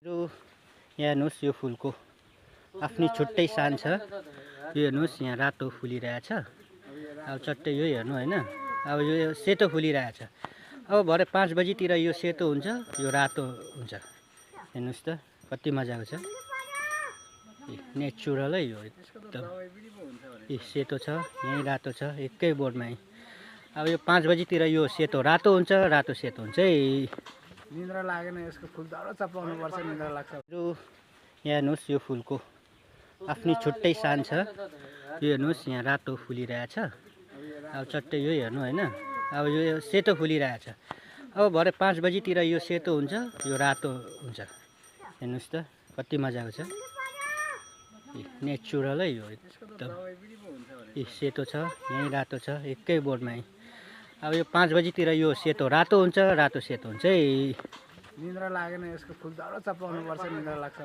यो यहाँ हेर्नुहोस्, यो फुलको आफ्नै छुट्टै सान छ। यो हेर्नुहोस्, यहाँ रातो फुलिरहेछ। अब चट्टै यो हेर्नु होइन, अब यो सेतो फुलिरहेछ। अब भरे 5 बजीतिर यो सेतो हुन्छ, यो रातो हुन्छ। हेर्नुहोस् त कति मजाको छ। नेचुरलै यो एकदम। सेतो छ, यहीँ रातो छ, एकै बोर्डमा। अब यो 5 बजीतिर यो सेतो रातो हुन्छ, रातो सेतो हुन्छ है। निद्रा लागेन, यसको फुल दरो चप्लाउनु पर्छ, निद्रा लाग्छ। यो यहाँ हेर्नुहोस्, यो फुलको आफ्नै छुट्टै सान छ। यो हेर्नुहोस्, यहाँ रातो फुलिरहेछ। अब चट्टै यो हेर्नु होइन, अब यो सेतो फुलिरहेछ। अब भरे 5 बजीतिर यो सेतो हुन्छ, यो रातो हुन्छ। हेर्नुहोस् त कति मजाको छ। नेचुरलै यो एकदम। सेतो छ, यहीँ रातो छ, एकै बोर्डमा। अब यो 5 बजीतिर यो सेतो रातो हुन्छ, रातो सेतो हुन्छ है। निद्रा लागेन, यसको फुल दरो चप्लाउनु पर्छ, निद्रा लाग्छ।